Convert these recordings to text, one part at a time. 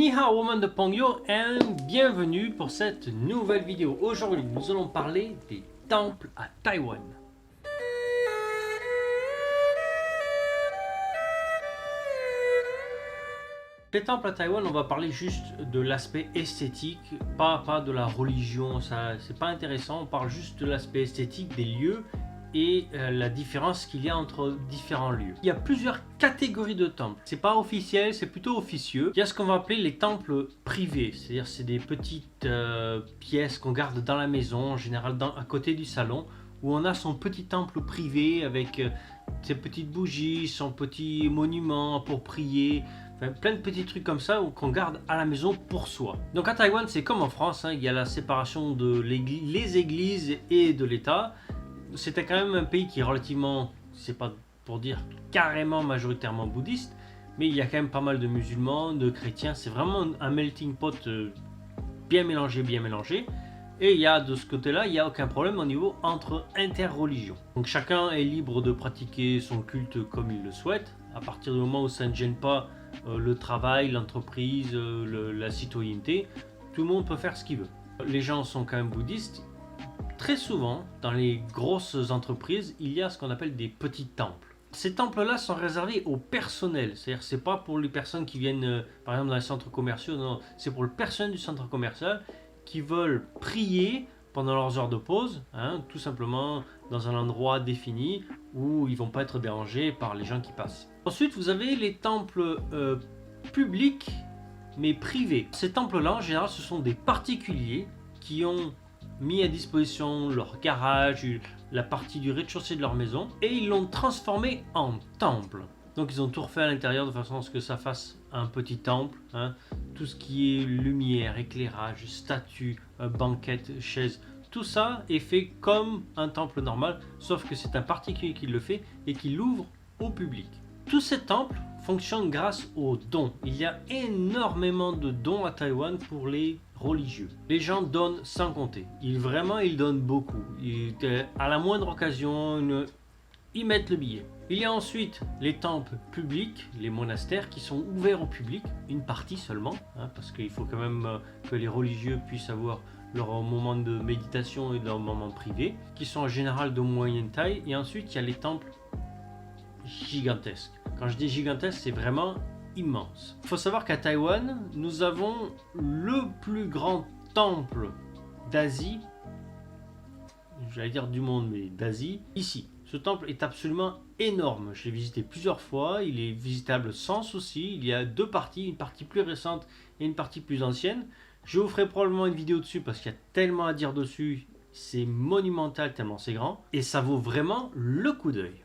Ni hao woman de Pongyo et bienvenue pour cette nouvelle vidéo. Aujourd'hui, nous allons parler des temples à Taïwan. Les temples à Taïwan, on va parler juste de l'aspect esthétique, pas de la religion, ça c'est pas intéressant, on parle juste de l'aspect esthétique des lieux et la différence qu'il y a entre différents lieux. Il y a plusieurs catégories de temples. C'est pas officiel, c'est plutôt officieux. Il y a ce qu'on va appeler les temples privés, c'est-à-dire c'est des petites pièces qu'on garde dans la maison, en général à côté du salon, où on a son petit temple privé avec ses petites bougies, son petit monument pour prier. Enfin, plein de petits trucs comme ça qu'on garde à la maison pour soi. Donc à Taïwan, c'est comme en France, hein, il y a la séparation de les églises et de l'État. C'était quand même un pays qui est relativement, c'est pas pour dire carrément majoritairement bouddhiste, mais il y a quand même pas mal de musulmans, de chrétiens. C'est vraiment un melting pot bien mélangé, bien mélangé. Et il y a de ce côté-là, il n'y a aucun problème au niveau entre interreligions. Donc chacun est libre de pratiquer son culte comme il le souhaite, à partir du moment où ça ne gêne pas le travail, l'entreprise, la citoyenneté. Tout le monde peut faire ce qu'il veut. Les gens sont quand même bouddhistes. Très souvent, dans les grosses entreprises, il y a ce qu'on appelle des petits temples. Ces temples-là sont réservés au personnel, c'est-à-dire c'est pas pour les personnes qui viennent, par exemple dans les centres commerciaux, non, c'est pour le personnel du centre commercial qui veulent prier pendant leurs heures de pause, hein, tout simplement dans un endroit défini où ils ne vont pas être dérangés par les gens qui passent. Ensuite, vous avez les temples publics mais privés. Ces temples-là, en général, ce sont des particuliers qui ont mis à disposition leur garage, la partie du rez-de-chaussée de leur maison, et ils l'ont transformé en temple. Donc ils ont tout refait à l'intérieur de façon à ce que ça fasse un petit temple, hein. Tout ce qui est lumière, éclairage, statues, banquettes, chaises, tout ça est fait comme un temple normal, sauf que c'est un particulier qui le fait et qui l'ouvre au public. Tous ces temples fonctionnent grâce aux dons. Il y a énormément de dons à Taïwan pour les religieux. Les gens donnent sans compter. Ils donnent beaucoup. À la moindre occasion, ils mettent le billet. Il y a ensuite les temples publics, les monastères qui sont ouverts au public, une partie seulement, hein, parce qu'il faut quand même que les religieux puissent avoir leur moment de méditation et leur moment privé, qui sont en général de moyenne taille. Et ensuite, il y a les temples gigantesques. Quand je dis gigantesque, c'est vraiment immense. Il faut savoir qu'à Taïwan, nous avons le plus grand temple d'Asie, j'allais dire du monde, mais d'Asie, ici. Ce temple est absolument énorme. Je l'ai visité plusieurs fois, il est visitable sans souci. Il y a deux parties, une partie plus récente et une partie plus ancienne. Je vous ferai probablement une vidéo dessus parce qu'il y a tellement à dire dessus. C'est monumental tellement c'est grand et ça vaut vraiment le coup d'œil.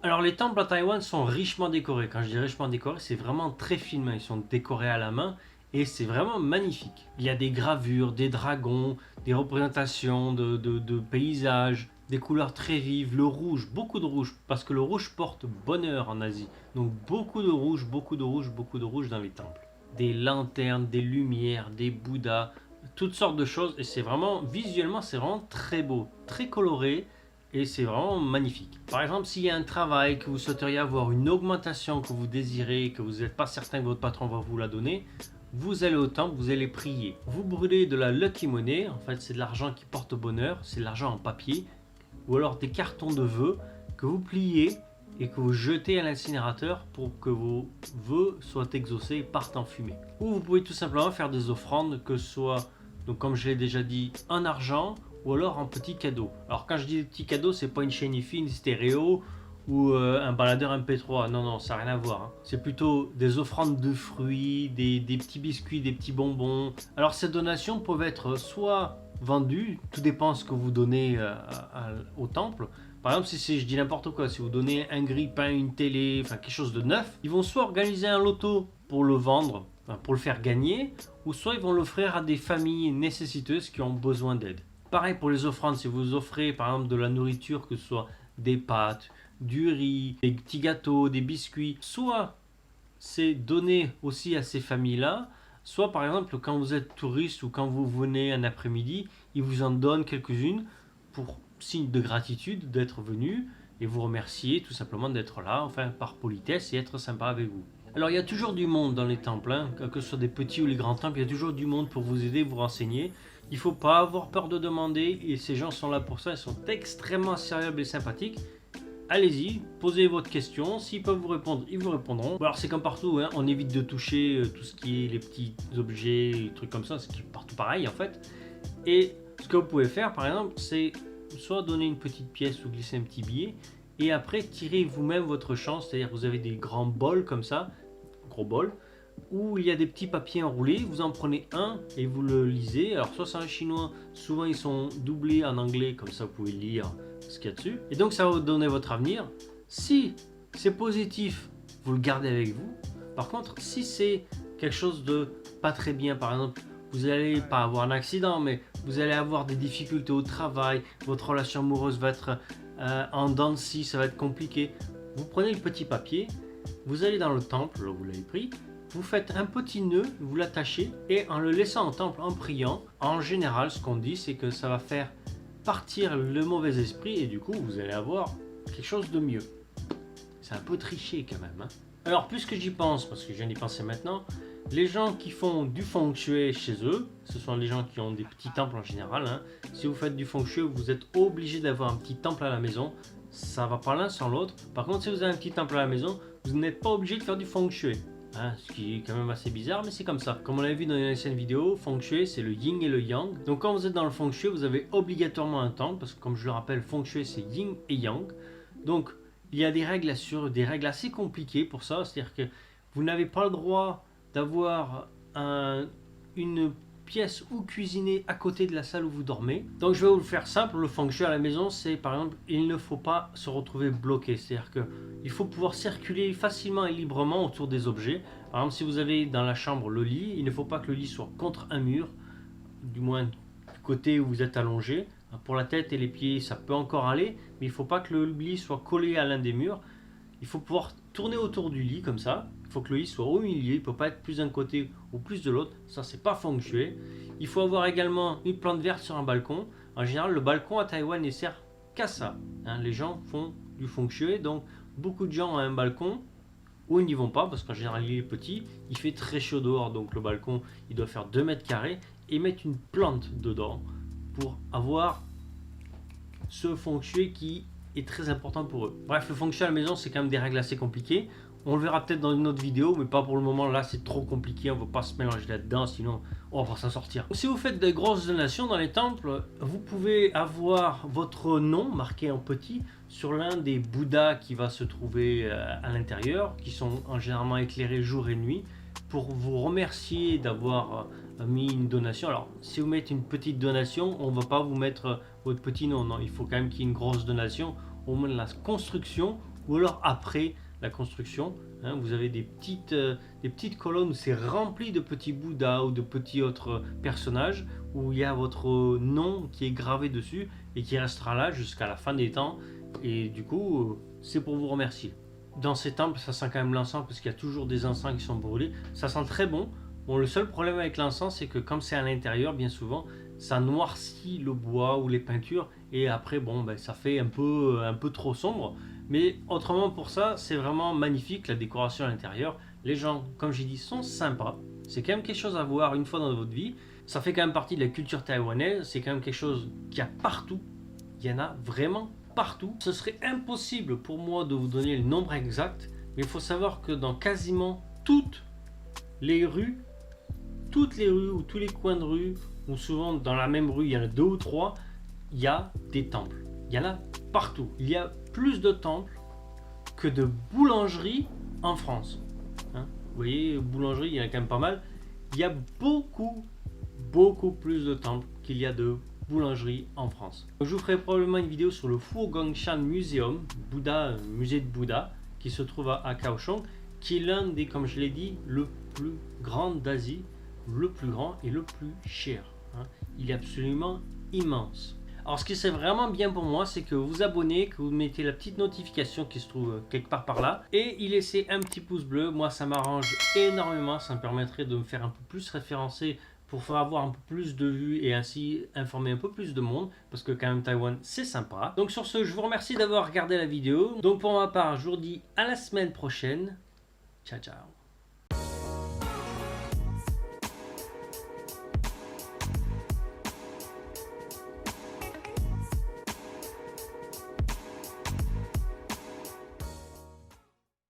Alors les temples à Taïwan sont richement décorés. Quand je dis richement décorés, c'est vraiment très finement. Ils sont décorés à la main et c'est vraiment magnifique. Il y a des gravures, des dragons, des représentations de paysages, des couleurs très vives, le rouge, beaucoup de rouge, parce que le rouge porte bonheur en Asie. Donc beaucoup de rouge, beaucoup de rouge, beaucoup de rouge dans les temples. Des lanternes, des lumières, des bouddhas, toutes sortes de choses. Et c'est vraiment, visuellement, c'est vraiment très beau, très coloré. Et c'est vraiment magnifique. Par exemple, s'il y a un travail que vous souhaiteriez avoir, une augmentation que vous désirez, que vous n'êtes pas certain que votre patron va vous la donner, vous allez au temple, vous allez prier. Vous brûlez de la lucky money, en fait c'est de l'argent qui porte bonheur, c'est de l'argent en papier, ou alors des cartons de vœux que vous pliez et que vous jetez à l'incinérateur pour que vos vœux soient exaucés et partent en fumée. Ou vous pouvez tout simplement faire des offrandes, que ce soit, donc comme je l'ai déjà dit, en argent, ou alors en petits cadeaux. Alors quand je dis petits cadeaux, c'est pas une chaîne IFI, une stéréo ou un baladeur MP3. Non, ça n'a rien à voir, hein. C'est plutôt des offrandes de fruits, des petits biscuits, des petits bonbons. Alors ces donations peuvent être soit vendues, tout dépend ce que vous donnez au temple. Par exemple, si je dis n'importe quoi, si vous donnez un grille-pain, une télé, enfin quelque chose de neuf, ils vont soit organiser un loto pour le vendre, enfin, pour le faire gagner, ou soit ils vont l'offrir à des familles nécessiteuses qui ont besoin d'aide. Pareil pour les offrandes, si vous offrez par exemple de la nourriture, que ce soit des pâtes, du riz, des petits gâteaux, des biscuits, soit c'est donné aussi à ces familles-là, soit par exemple quand vous êtes touriste ou quand vous venez un après-midi, ils vous en donnent quelques-unes pour signe de gratitude d'être venu et vous remercier tout simplement d'être là, enfin par politesse et être sympa avec vous. Alors il y a toujours du monde dans les temples, hein, que ce soit des petits ou les grands temples, il y a toujours du monde pour vous aider, vous renseigner. Il ne faut pas avoir peur de demander et ces gens sont là pour ça, ils sont extrêmement sérieux et sympathiques. Allez-y, posez votre question, s'ils peuvent vous répondre, ils vous répondront. Bon, alors c'est comme partout, hein, on évite de toucher tout ce qui est les petits objets, les trucs comme ça, c'est partout pareil en fait. Et ce que vous pouvez faire par exemple, c'est soit donner une petite pièce ou glisser un petit billet, et après tirer vous-même votre chance, c'est-à-dire vous avez des grands bols comme ça, gros bols, où il y a des petits papiers enroulés, vous en prenez un et vous le lisez. Alors soit c'est en chinois, souvent ils sont doublés en anglais, comme ça vous pouvez lire ce qu'il y a dessus. Et donc ça va vous donner votre avenir. Si c'est positif, vous le gardez avec vous. Par contre, si c'est quelque chose de pas très bien, par exemple, vous n'allez pas avoir un accident, mais vous allez avoir des difficultés au travail, votre relation amoureuse va être en dents de scie, ça va être compliqué. Vous prenez le petit papier, vous allez dans le temple, là où vous l'avez pris, vous faites un petit nœud, vous l'attachez et en le laissant au temple, en priant, en général ce qu'on dit c'est que ça va faire partir le mauvais esprit et du coup vous allez avoir quelque chose de mieux. C'est un peu triché quand même, hein. Alors plus que j'y pense, parce que je viens d'y penser maintenant, les gens qui font du feng shui chez eux, ce sont les gens qui ont des petits temples en général, hein. Si vous faites du feng shui, vous êtes obligé d'avoir un petit temple à la maison, ça va pas l'un sans l'autre. Par contre si vous avez un petit temple à la maison, vous n'êtes pas obligé de faire du feng shui. Hein, ce qui est quand même assez bizarre, mais c'est comme ça. Comme on l'a vu dans une ancienne vidéo, Feng Shui c'est le yin et le yang. Donc quand vous êtes dans le Feng Shui, vous avez obligatoirement un temple, parce que comme je le rappelle, Feng Shui c'est yin et yang. Donc il y a des règles assez compliquées pour ça, c'est-à-dire que vous n'avez pas le droit d'avoir une pièce où cuisiner à côté de la salle où vous dormez. Donc je vais vous le faire simple, le Feng Shui à la maison, c'est par exemple, il ne faut pas se retrouver bloqué, c'est-à-dire que il faut pouvoir circuler facilement et librement autour des objets. Par exemple, si vous avez dans la chambre le lit, il ne faut pas que le lit soit contre un mur, du moins du côté où vous êtes allongé. Pour la tête et les pieds, ça peut encore aller, mais il ne faut pas que le lit soit collé à l'un des murs. Il faut pouvoir tourner autour du lit comme ça. Il faut que le lit soit au milieu, il ne peut pas être plus d'un côté ou plus de l'autre. Ça, c'est pas Feng Shui. Il faut avoir également une plante verte sur un balcon. En général, le balcon à Taïwan ne sert qu'à ça. Hein, les gens font du Feng Shui, donc beaucoup de gens ont un balcon où ils n'y vont pas parce qu'en général il est petit, il fait très chaud dehors, donc le balcon il doit faire 2 mètres carrés et mettre une plante dedans pour avoir ce Feng Shui qui est très important pour eux. Bref, le Feng Shui à la maison c'est quand même des règles assez compliquées. On le verra peut-être dans une autre vidéo, mais pas pour le moment. Là, c'est trop compliqué. On ne va pas se mélanger là-dedans, sinon on va pas s'en sortir. Si vous faites des grosses donations dans les temples, vous pouvez avoir votre nom marqué en petit sur l'un des Bouddhas qui va se trouver à l'intérieur, qui sont en généralement éclairés jour et nuit, pour vous remercier d'avoir mis une donation. Alors, si vous mettez une petite donation, on ne va pas vous mettre votre petit nom. Non, il faut quand même qu'il y ait une grosse donation, au moins de la construction, ou alors après la construction, hein, vous avez des petites colonnes où c'est rempli de petits Bouddhas ou de petits autres personnages où il y a votre nom qui est gravé dessus et qui restera là jusqu'à la fin des temps et du coup c'est pour vous remercier. Dans ces temples ça sent quand même l'encens parce qu'il y a toujours des encens qui sont brûlés, ça sent très bon. Bon, le seul problème avec l'encens c'est que comme c'est à l'intérieur bien souvent ça noircit le bois ou les peintures et après bon ben, ça fait un peu trop sombre. Mais autrement pour ça, c'est vraiment magnifique la décoration à l'intérieur. Les gens, comme j'ai dit, sont sympas. C'est quand même quelque chose à voir une fois dans votre vie. Ça fait quand même partie de la culture taïwanaise. C'est quand même quelque chose qu'il y a partout. Il y en a vraiment partout. Ce serait impossible pour moi de vous donner le nombre exact. Mais il faut savoir que dans quasiment toutes les rues ou tous les coins de rue, ou souvent dans la même rue, il y en a 2 ou 3, il y a des temples. Il y en a partout. Il y a plus de temples que de boulangeries en France. Hein, vous voyez, boulangerie, il y en a quand même pas mal. Il y a beaucoup plus de temples qu'il y a de boulangeries en France. Je vous ferai probablement une vidéo sur le Fuogangshan Museum, musée de Bouddha, qui se trouve à Kaohsiung, qui est l'un des, comme je l'ai dit, le plus grand d'Asie, le plus grand et le plus cher. Hein. Il est absolument immense. Alors ce qui serait vraiment bien pour moi, c'est que vous vous abonnez, que vous mettez la petite notification qui se trouve quelque part par là, et y laissez un petit pouce bleu. Moi ça m'arrange énormément, ça me permettrait de me faire un peu plus référencer pour faire avoir un peu plus de vues et ainsi informer un peu plus de monde, parce que quand même Taïwan c'est sympa. Donc sur ce, je vous remercie d'avoir regardé la vidéo. Donc pour ma part, je vous dis à la semaine prochaine. Ciao ciao.